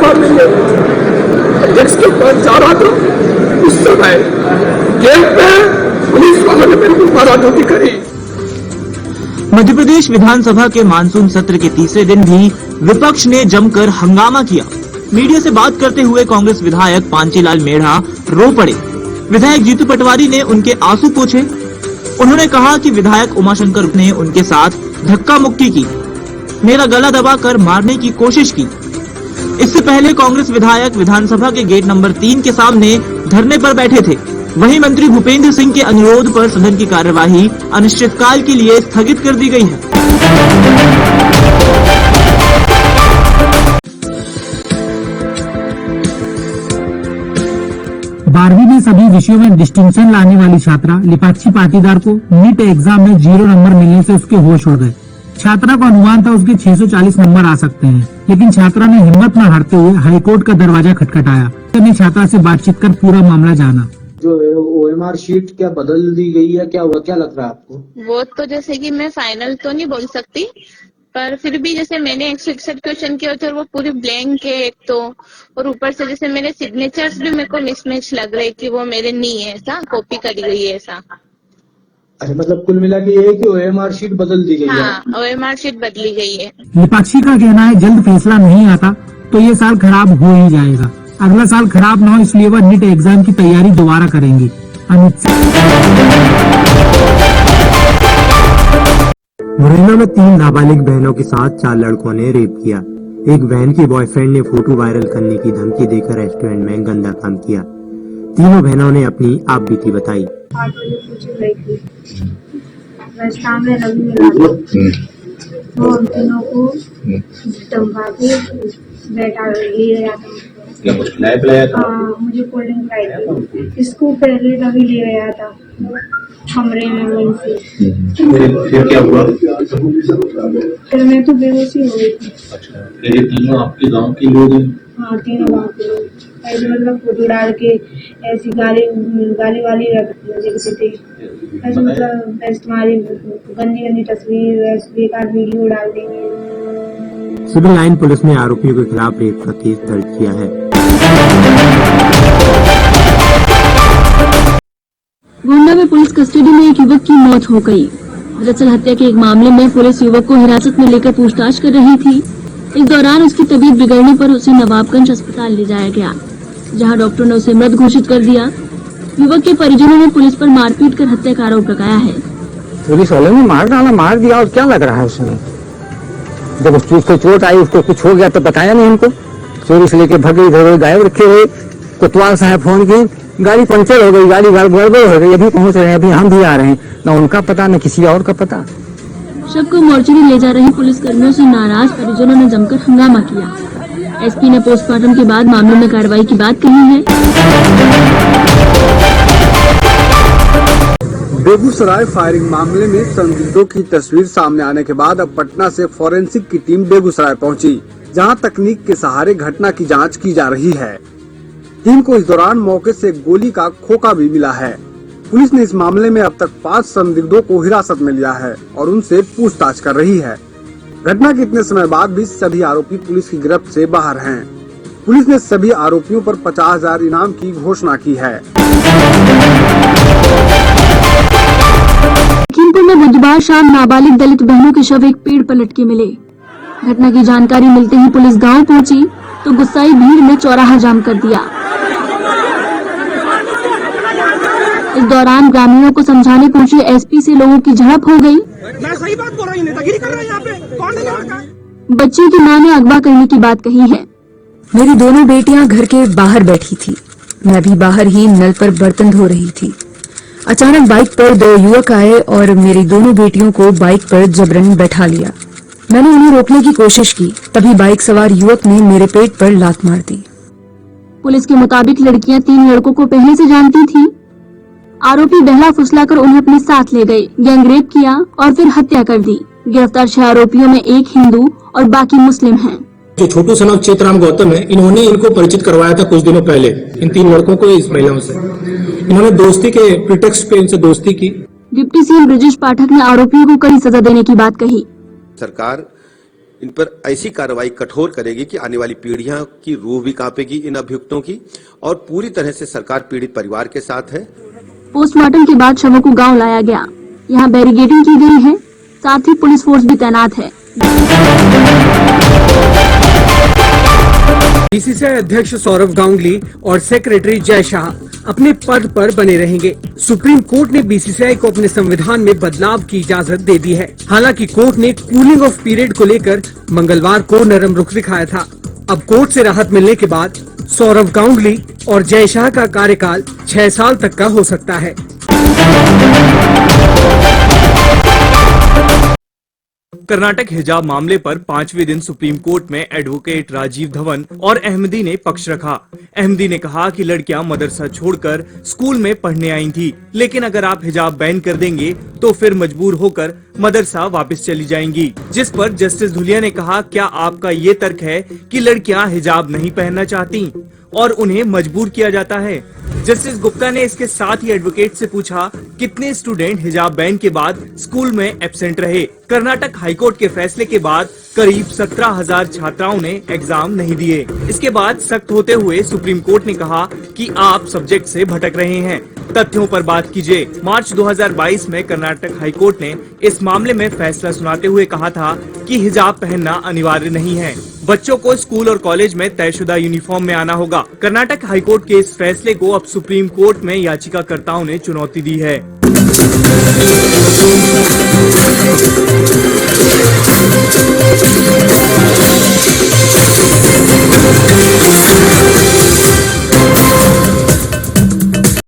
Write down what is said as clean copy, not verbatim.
विधानसभा में अध्यक्ष के पास जा रहा था, उस समय गेट पे पुलिस वालों ने मेरे को माराधोती करी। मध्य प्रदेश विधानसभा के मानसून सत्र के तीसरे दिन भी विपक्ष ने जमकर हंगामा किया। मीडिया से बात करते हुए कांग्रेस विधायक पांचीलाल मेढ़ा रो पड़े। विधायक जीतू पटवारी ने उनके आंसू पोंछे। उन्होंने कहा कि विधायक उमाशंकर ने उनके साथ धक्का मुक्की की, मेरा गला दबाकर मारने की कोशिश की। इससे पहले कांग्रेस विधायक विधानसभा के गेट नंबर 3 के सामने धरने पर बैठे थे। वहीं मंत्री भूपेंद्र सिंह के अनुरोध पर सदन की कार्यवाही अनिश्चितकाल के लिए स्थगित कर दी गई है। 12वीं में सभी विषयों में डिस्टिंक्शन लाने वाली छात्रा लिपाक्षी पाटीदार को नीट एग्जाम में 0 नंबर मिलने से उसके होश उड़ गए। छात्रा को अनुमान था उसके 640 नंबर आ सकते हैं, लेकिन छात्रा ने हिम्मत न हारते हुए हाईकोर्ट का दरवाजा खटखटाया। ने छात्रा से बातचीत कर पूरा मामला जाना। जो OMR शीट क्या बदल दी गई है, क्या हुआ, क्या लग रहा है आपको? वो तो जैसे कि मैं फाइनल तो नहीं बोल सकती, पर फिर भी जैसे मैंने 161 क्वेश्चन किए थे वो पूरी ब्लैंक है एक तो, और ऊपर से जैसे मेरे सिग्नेचर्स भी मेरे को मिसमैच लग रहे कि वो मेरे नहीं है, ऐसा कॉपी करी गई है ऐसा। अच्छा, मतलब कुल मिला के ये है कि OMR शीट बदल दी गई है। हाँ, OMR शीट बदली गई है। लिपाक्षी का कहना है जल्द फैसला नहीं आता तो ये साल खराब हो ही जाएगा। अगला साल खराब न हो इसलिए वह नीट एग्जाम की तैयारी दोबारा करेंगी। मुरैना में 3 नाबालिग बहनों के साथ 4 लड़कों ने रेप किया। एक बहन की बॉयफ्रेंड ने फोटो वायरल करने की धमकी देकर रेस्टोरेंट में गंदा काम किया। तीनों बहनों ने अपनी आप बीती बताई। तीनों को धमका के बैठा ले गया था। क्या कुछ खिलाया था? मुझे कोल्ड ड्रिंक पिलाई थी। इसको पहले तभी ले गया था कमरे में वहीं से। फिर क्या हुआ? फिर मैं तो बेहोशी हो गई थी। अच्छा, ये तीनों आपके गांव के लोग हैं? हाँ, तीनों गाँव के लोग। ऐसे मतलब फोटो डाल के ऐसी गाली वाली रखते थे। ऐसे मतलब तुम्हारी गंदी गंदी तस्वीर, बेकार वीडियो डाल देंगे। सिविल लाइन पुलिस ने आरोपियों के खिलाफ रेप का केस दर्ज किया है। गोंडा में पुलिस कस्टडी में एक युवक की मौत हो गई। दरअसल हत्या के एक मामले में पुलिस युवक को हिरासत में लेकर पूछताछ कर रही थी। इस दौरान उसकी तबीयत बिगड़ने पर उसे नवाबगंज अस्पताल ले जाया गया, जहां डॉक्टर ने उसे मृत घोषित कर दिया। युवक के परिजनों ने पुलिस पर मारपीट कर हत्या का आरोप लगाया है। पुलिस वालों ने मार दिया और क्या लग रहा है उसमें? जब उसको चोट आई, उसको कुछ हो गया तो बताया नहीं हमको। चोरी से लेके भगे, इधर गायब रखे हुए। कोतवाल साहब फोन किए, गाड़ी पंचर हो गई, गाड़ी गड़बड़ हो गई, अभी पहुंच रहे हैं, अभी हम भी आ रहे हैं। न उनका पता न किसी और का पता। शव को मोर्चरी ले जा रहे पुलिस कर्मियों से नाराज परिजनों ने जमकर हंगामा किया। एसपी ने पोस्टमार्टम के बाद मामले में कार्रवाई की बात कही है। बेगूसराय फायरिंग मामले में संदिग्धों की तस्वीर सामने आने के बाद अब पटना से फॉरेंसिक की टीम बेगूसराय पहुंची, जहां तकनीक के सहारे घटना की जांच की जा रही है। टीम को इस दौरान मौके से गोली का खोखा भी मिला है। पुलिस ने इस मामले में अब तक 5 संदिग्धों को हिरासत में लिया है और उनसे पूछताछ कर रही है। घटना के इतने समय बाद भी सभी आरोपी पुलिस की गिरफ्त से बाहर हैं। पुलिस ने सभी आरोपियों पर 50,000 इनाम की घोषणा की है। लखीमपुर में बुधवार शाम नाबालिग दलित बहनों के शव एक पेड़ पर लटके मिले। घटना की जानकारी मिलते ही पुलिस गांव पहुंची तो गुस्साई भीड़ ने चौराहा जाम कर दिया। इस दौरान ग्रामीणों को समझाने पहुंचे एसपी से लोगों की झड़प हो गई। मैं सही बात बोल रही हूं, नेतागिरी कर रहा है यहाँ पे। कौन है लड़का? बच्चे की मां ने अगवा करने की बात कही है। मेरी दोनों बेटियां घर के बाहर बैठी थी, मैं भी बाहर ही नल पर बर्तन धो रही थी। अचानक बाइक पर 2 युवक आए और मेरी दोनों बेटियों को बाइक पर जबरन बैठा लिया। मैंने उन्हें रोकने की कोशिश की, तभी बाइक सवार युवक ने मेरे पेट पर लात मार दी। पुलिस के मुताबिक लड़कियां 3 लड़कों को पहले से जानती थी। आरोपी बहला फुसलाकर उन्हें अपने साथ ले गए, गैंगरेप किया और फिर हत्या कर दी। गिरफ्तार 6 आरोपियों में 1 हिंदू और बाकी मुस्लिम हैं। जो छोटू सन ऑफ चेतराम गौतम है, इन्होंने इनको परिचित करवाया था कुछ दिनों पहले, इन 3 लड़कों को इस महिलाओं से। इन्होंने दोस्ती के प्रिटेक्स्ट पे इनसे दोस्ती की। डिप्टी सीएम ब्रजेश पाठक ने आरोपियों को कड़ी सजा देने की बात कही। सरकार इन पर ऐसी कार्रवाई कठोर करेगी कि आने वाली पीढ़ियां की रूह भी कांपेगी इन अभियुक्तों की, और पूरी तरह से सरकार पीड़ित परिवार के साथ है। पोस्टमार्टम के बाद शवों को गांव लाया गया। यहाँ बैरिकेडिंग की गई है, साथ ही पुलिस फोर्स भी तैनात है। बीसीसीआई अध्यक्ष सौरव गांगुली और सेक्रेटरी जय शाह अपने पद पर बने रहेंगे। सुप्रीम कोर्ट ने बीसीसीआई को अपने संविधान में बदलाव की इजाजत दे दी है। हालांकि कोर्ट ने कूलिंग ऑफ पीरियड को लेकर मंगलवार को नरम रुख दिखाया था। अब कोर्ट से राहत मिलने के बाद सौरव गांगुली और जय शाह का कार्यकाल 6 साल तक का हो सकता है। कर्नाटक हिजाब मामले पर 5वें दिन सुप्रीम कोर्ट में एडवोकेट राजीव धवन और अहमदी ने पक्ष रखा। अहमदी ने कहा कि लड़कियां मदरसा छोड़कर स्कूल में पढ़ने आई थी, लेकिन अगर आप हिजाब बैन कर देंगे तो फिर मजबूर होकर मदरसा वापस चली जाएंगी। जिस पर जस्टिस धुलिया ने कहा, क्या आपका ये तर्क है कि लड़कियां हिजाब नहीं पहनना चाहती और उन्हें मजबूर किया जाता है? जस्टिस गुप्ता ने इसके साथ ही एडवोकेट से पूछा, कितने स्टूडेंट हिजाब बैन के बाद स्कूल में एब्सेंट रहे? कर्नाटक हाईकोर्ट के फैसले के बाद करीब 17,000 छात्राओं ने एग्जाम नहीं दिए। इसके बाद सख्त होते हुए सुप्रीम कोर्ट ने कहा कि आप सब्जेक्ट से भटक रहे हैं, तथ्यों पर बात कीजिए। मार्च 2022 में कर्नाटक हाईकोर्ट ने इस मामले में फैसला सुनाते हुए कहा था कि हिजाब पहनना अनिवार्य नहीं है, बच्चों को स्कूल और कॉलेज में तयशुदा यूनिफॉर्म में आना होगा। कर्नाटक हाईकोर्ट के इस फैसले को अब सुप्रीम कोर्ट में याचिकाकर्ताओं ने चुनौती दी है।